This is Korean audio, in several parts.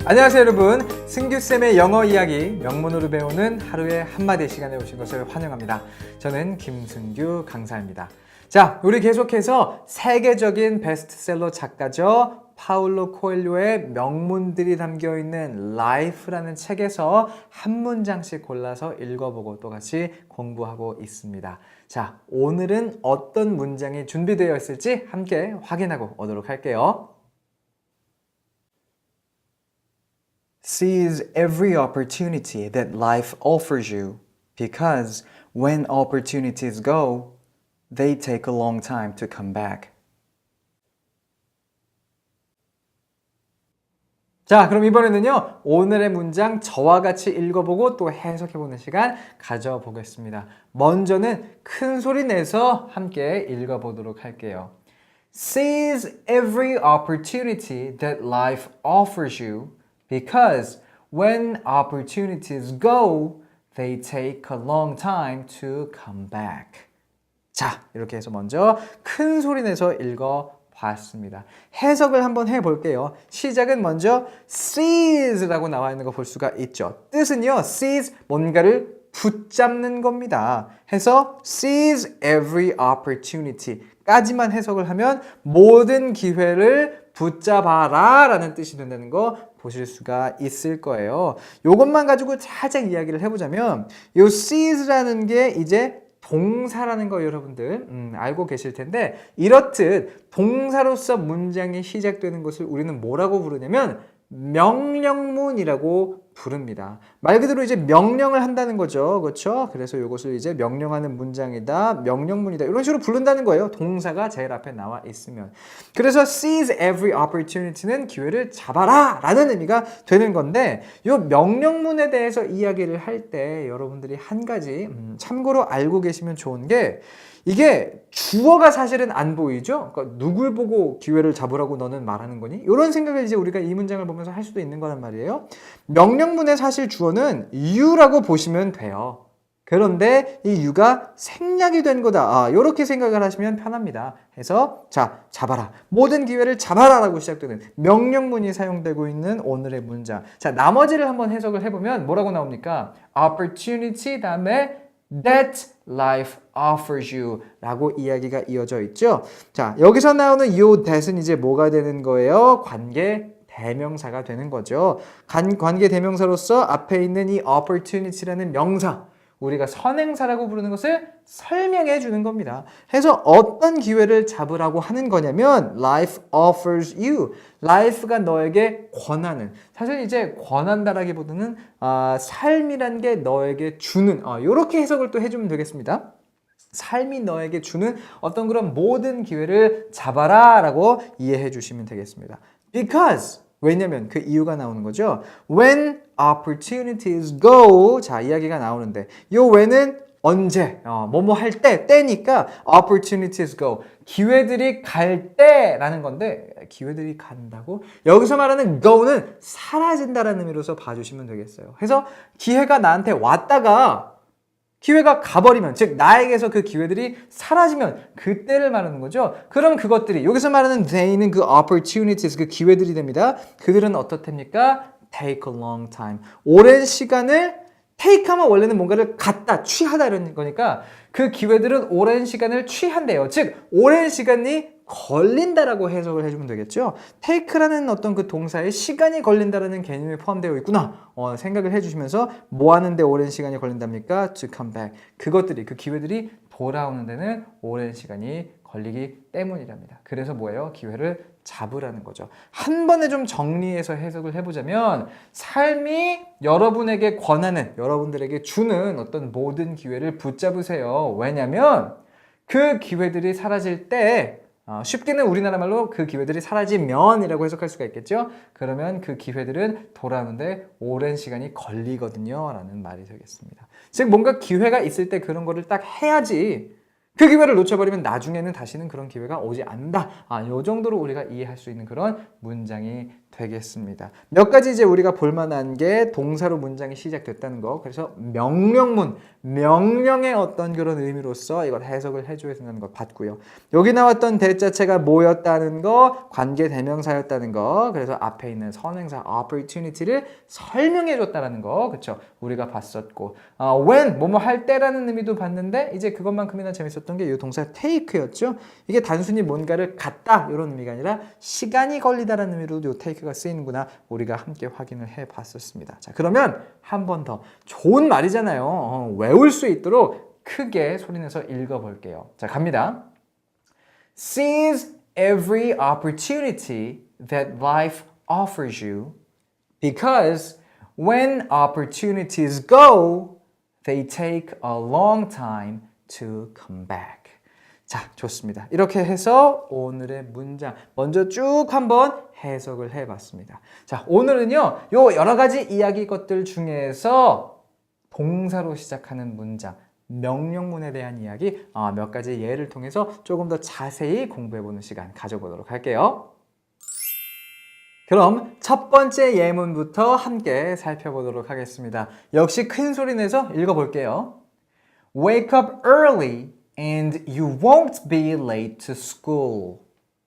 안녕하세요 여러분, 승규쌤의 영어 이야기 명문으로 배우는 하루에 한마디 시간에 오신 것을 환영합니다. 저는 김승규 강사입니다. 자, 우리 계속해서 세계적인 베스트셀러 작가죠. 파울로 코엘료의 명문들이 담겨있는 Life라는 책에서 한 문장씩 골라서 읽어보고 또 같이 공부하고 있습니다. 자, 오늘은 어떤 문장이 준비되어 있을지 함께 확인하고 오도록 할게요. Seize every opportunity that life offers you, because when opportunities go, they take a long time to come back. 자, 그럼 이번에는요, 오늘의 문장 저와 같이 읽어보고 또 해석해보는 시간 가져보겠습니다. 먼저는 큰 소리 내서 함께 읽어보도록 할게요. Seize every opportunity that life offers you, because when opportunities go, they take a long time to come back. 자, 이렇게 해서 먼저 큰 소리 내서 읽어봤습니다. 해석을 한번 해볼게요. 시작은 먼저 seize라고 나와 있는 거 볼 수가 있죠. 뜻은요, seize, 뭔가를 붙잡는 겁니다. 해서 seize every opportunity 까지만 해석을 하면 모든 기회를 붙잡아라 라는 뜻이 된다는 거 보실 수가 있을 거예요. 이것만 가지고 살짝 이야기를 해보자면 이 seize라는 게 이제 동사라는 거 여러분들 알고 계실 텐데, 이렇듯 동사로서 문장이 시작되는 것을 우리는 뭐라고 부르냐면 명령문이라고 부릅니다. 말 그대로 이제 명령을 한다는 거죠. 그렇죠? 그래서 이것을 이제 명령하는 문장이다, 명령문이다, 이런 식으로 부른다는 거예요. 동사가 제일 앞에 나와 있으면. 그래서 seize every opportunity는 기회를 잡아라 라는 의미가 되는 건데, 이 명령문에 대해서 이야기를 할 때 여러분들이 한 가지 참고로 알고 계시면 좋은 게, 이게 주어가 사실은 안 보이죠? 그러니까 누굴 보고 기회를 잡으라고 너는 말하는 거니? 이런 생각을 이제 우리가 이 문장을 보면서 할 수도 있는 거란 말이에요. 명령문의 사실 주어는 you라고 보시면 돼요. 그런데 이 you가 생략이 된 거다. 이렇게 생각을 하시면 편합니다. 해서 자, 잡아라. 모든 기회를 잡아라 라고 시작되는 명령문이 사용되고 있는 오늘의 문장. 자, 나머지를 한번 해석을 해보면 뭐라고 나옵니까? opportunity 다음에 that life offers you 라고 이야기가 이어져 있죠. 자, 여기서 나오는 이 that은 이제 뭐가 되는 거예요? 관계 대명사가 되는 거죠. 관계 대명사로서 앞에 있는 이 opportunity라는 명사, 우리가 선행사라고 부르는 것을 설명해 주는 겁니다. 해서 어떤 기회를 잡으라고 하는 거냐면 life offers you. life가 너에게 권하는, 사실 이제 권한다라기보다는 삶이란 게 너에게 주는, 이렇게 해석을 또 해주면 되겠습니다. 삶이 너에게 주는 어떤 그런 모든 기회를 잡아라 라고 이해해 주시면 되겠습니다. Because, 왜냐면 그 이유가 나오는 거죠. When opportunities go, 자, 이야기가 나오는데 요 when은 언제, 뭐뭐 할 때, 때니까 opportunities go, 기회들이 갈 때라는 건데, 기회들이 간다고? 여기서 말하는 go는 사라진다라는 의미로서 봐주시면 되겠어요. 그래서 기회가 나한테 왔다가 기회가 가버리면, 즉 나에게서 그 기회들이 사라지면 그때를 말하는 거죠. 그럼 그것들이, 여기서 말하는 they는 그 opportunities, 그 기회들이 됩니다. 그들은 어떻답니까? take a long time. 오랜 시간을, take 하면 원래는 뭔가를 갖다, 취하다 이런 거니까 그 기회들은 오랜 시간을 취한대요. 즉 오랜 시간이 걸린다라고 해석을 해주면 되겠죠. take라는 어떤 그 동사에 시간이 걸린다라는 개념이 포함되어 있구나 생각을 해주시면서 뭐 하는데 오랜 시간이 걸린답니까? to come back. 그것들이, 그 기회들이 돌아오는 데는 오랜 시간이 걸리기 때문이랍니다. 그래서 뭐예요? 기회를 잡으라는 거죠. 한 번에 좀 정리해서 해석을 해보자면, 삶이 여러분에게 권하는, 여러분들에게 주는 어떤 모든 기회를 붙잡으세요. 왜냐면 그 기회들이 사라질 때, 쉽게는 우리나라 말로 그 기회들이 사라지면이라고 해석할 수가 있겠죠. 그러면 그 기회들은 돌아오는데 오랜 시간이 걸리거든요 라는 말이 되겠습니다. 즉 뭔가 기회가 있을 때 그런 거를 딱 해야지, 그 기회를 놓쳐버리면 나중에는 다시는 그런 기회가 오지 않는다. 요 정도로 우리가 이해할 수 있는 그런 문장이 되겠습니다. 몇 가지 이제 우리가 볼만한 게 동사로 문장이 시작됐다는 거. 그래서 명령문, 명령의 어떤 그런 의미로서 이걸 해석을 해줘야 된다는 걸 봤고요. 여기 나왔던 대자체가 뭐였다는 거, 관계 대명사였다는 거. 그래서 앞에 있는 선행사 opportunity를 설명해줬다는 거, 그렇죠? 우리가 봤었고, when 뭐뭐 할 때라는 의미도 봤는데 이제 그것만큼이나 재밌었던 게 이 동사 take였죠. 이게 단순히 뭔가를 갖다 이런 의미가 아니라 시간이 걸리다라는 의미로도 이 take가 쓰이는구나 우리가 함께 확인을 해봤었습니다. 자, 그러면 한 번 더 좋은 말이잖아요. 외울 수 있도록 크게 소리내서 읽어볼게요. 자, 갑니다. Seize every opportunity that life offers you because when opportunities go, they take a long time to come back. 자, 좋습니다. 이렇게 해서 오늘의 문장 먼저 쭉 한번 해석을 해봤습니다. 자, 오늘은요, 요 여러 가지 이야기 것들 중에서 동사로 시작하는 문장, 명령문에 대한 이야기 몇 가지 예를 통해서 조금 더 자세히 공부해보는 시간 가져보도록 할게요. 그럼 첫 번째 예문부터 함께 살펴보도록 하겠습니다. 역시 큰 소리 내서 읽어볼게요. Wake up early and you won't be late to school.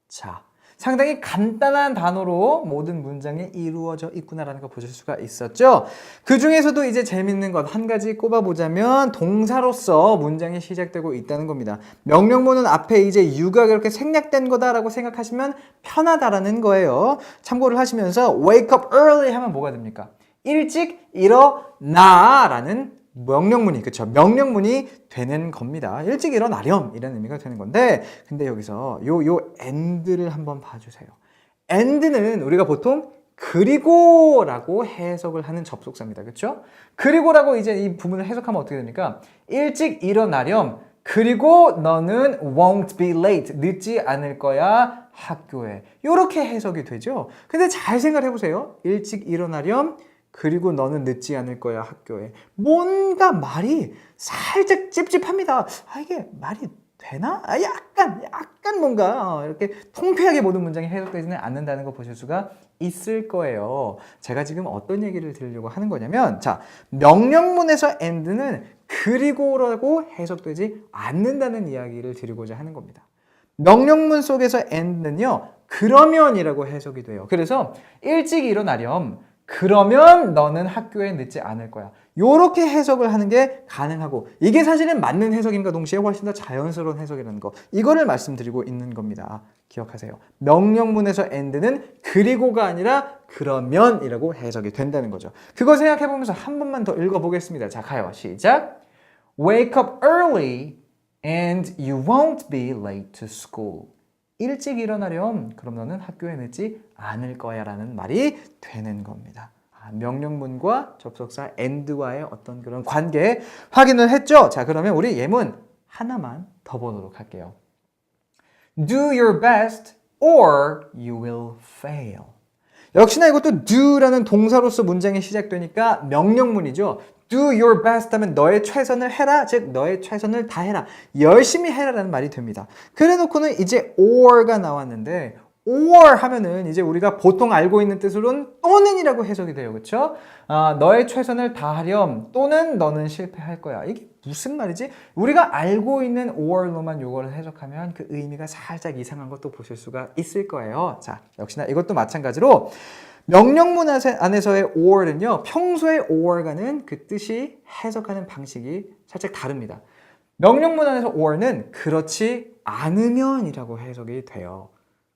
자, 상당히 간단한 단어로 모든 문장이 이루어져 있구나라는 거 보실 수가 있었죠. 그 중에서도 이제 재밌는 것 한 가지 꼽아보자면 동사로서 문장이 시작되고 있다는 겁니다. 명령문은 앞에 이제 you가 그렇게 생략된 거다라고 생각하시면 편하다라는 거예요. 참고를 하시면서 wake up early 하면 뭐가 됩니까? 일찍 일어나라는 명령문이, 그쵸? 명령문이 되는 겁니다. 일찍 일어나렴 이런 의미가 되는 건데, 근데 여기서 요 and를 한번 봐주세요. and는 우리가 보통 그리고라고 해석을 하는 접속사입니다. 그쵸? 그리고라고 이제 이 부분을 해석하면 어떻게 됩니까? 일찍 일어나렴. 그리고 너는 won't be late. 늦지 않을 거야. 학교에. 요렇게 해석이 되죠? 근데 잘 생각해 보세요. 일찍 일어나렴. 그리고 너는 늦지 않을 거야, 학교에. 뭔가 말이 살짝 찝찝합니다. 이게 말이 되나? 약간 뭔가 이렇게 통쾌하게 모든 문장이 해석되지는 않는다는 거 보실 수가 있을 거예요. 제가 지금 어떤 얘기를 드리려고 하는 거냐면, 자, 명령문에서 and는 그리고라고 해석되지 않는다는 이야기를 드리고자 하는 겁니다. 명령문 속에서 and는요, 그러면이라고 해석이 돼요. 그래서 일찍 일어나렴. 그러면 너는 학교에 늦지 않을 거야. 요렇게 해석을 하는 게 가능하고, 이게 사실은 맞는 해석임과 동시에 훨씬 더 자연스러운 해석이라는 거, 이거를 말씀드리고 있는 겁니다. 기억하세요. 명령문에서 and는 그리고가 아니라 그러면이라고 해석이 된다는 거죠. 그거 생각해 보면서 한 번만 더 읽어보겠습니다. 자, 가요. 시작. Wake up early and you won't be late to school. 일찍 일어나렴. 그럼 너는 학교에 늦지 않을 거야 라는 말이 되는 겁니다. 명령문과 접속사 and와의 어떤 그런 관계 확인을 했죠? 자, 그러면 우리 예문 하나만 더 보도록 할게요. Do your best or you will fail. 역시나 이것도 do라는 동사로서 문장이 시작되니까 명령문이죠. Do your best 하면 너의 최선을 해라, 즉 너의 최선을 다해라, 열심히 해라라는 말이 됩니다. 그래 놓고는 이제 or가 나왔는데, or 하면은 이제 우리가 보통 알고 있는 뜻으로는 또는이라고 해석이 돼요. 그렇죠? 너의 최선을 다하렴 또는 너는 실패할 거야. 이게 무슨 말이지? 우리가 알고 있는 or로만 요거를 해석하면 그 의미가 살짝 이상한 것도 보실 수가 있을 거예요. 자, 역시나 이것도 마찬가지로 명령문 안에서의 or는요, 평소의 or과는 그 뜻이 해석하는 방식이 살짝 다릅니다. 명령문 안에서 or는 그렇지 않으면이라고 해석이 돼요.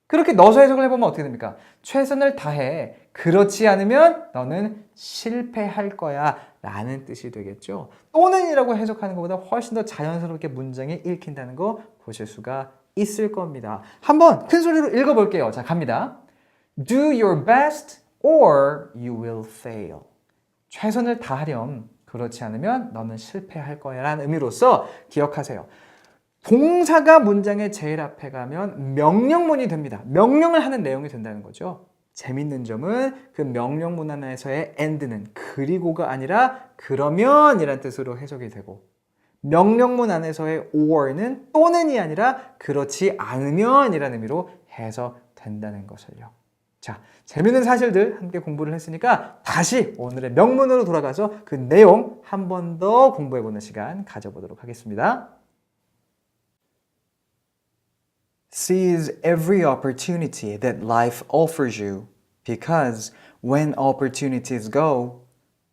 그렇게 넣어서 해석을 해보면 어떻게 됩니까? 최선을 다해. 그렇지 않으면 너는 실패할 거야 라는 뜻이 되겠죠. 또는이라고 해석하는 것보다 훨씬 더 자연스럽게 문장이 읽힌다는 거 보실 수가 있을 겁니다. 한번 큰 소리로 읽어볼게요. 자, 갑니다. Do your best or you will fail. 최선을 다하렴. 그렇지 않으면 너는 실패할 거야 라는 의미로서 기억하세요. 동사가 문장의 제일 앞에 가면 명령문이 됩니다. 명령을 하는 내용이 된다는 거죠. 재밌는 점은 그 명령문 안에서의 and는 그리고가 아니라 그러면이란 뜻으로 해석이 되고, 명령문 안에서의 or는 또는이 아니라 그렇지 않으면이라는 의미로 해석된다는 것을요. 자, 재밌는 사실들 함께 공부를 했으니까 다시 오늘의 명문으로 돌아가서 그 내용 한 번 더 공부해보는 시간 가져보도록 하겠습니다. Seize every opportunity that life offers you because when opportunities go,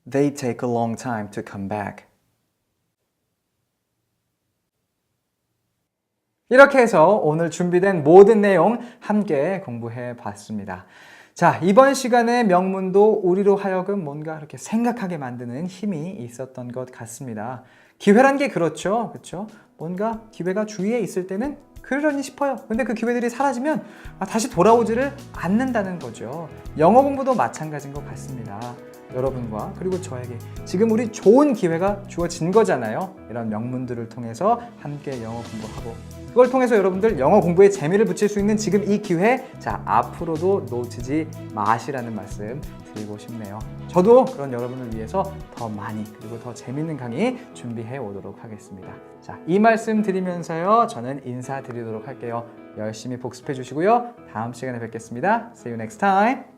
they take a long time to come back. 이렇게 해서 오늘 준비된 모든 내용 함께 공부해 봤습니다. 자, 이번 시간의 명문도 우리로 하여금 뭔가 이렇게 생각하게 만드는 힘이 있었던 것 같습니다. 기회란 게 그렇죠. 그렇죠? 뭔가 기회가 주위에 있을 때는 그러려니 싶어요. 근데 그 기회들이 사라지면 다시 돌아오지를 않는다는 거죠. 영어 공부도 마찬가지인 것 같습니다. 여러분과 그리고 저에게 지금 우리 좋은 기회가 주어진 거잖아요. 이런 명문들을 통해서 함께 영어 공부하고 그걸 통해서 여러분들 영어 공부에 재미를 붙일 수 있는 지금 이 기회, 자, 앞으로도 놓치지 마시라는 말씀 드리고 싶네요. 저도 그런 여러분을 위해서 더 많이 그리고 더 재밌는 강의 준비해 오도록 하겠습니다. 자, 이 말씀 드리면서요, 저는 인사드리도록 할게요. 열심히 복습해 주시고요. 다음 시간에 뵙겠습니다. See you next time.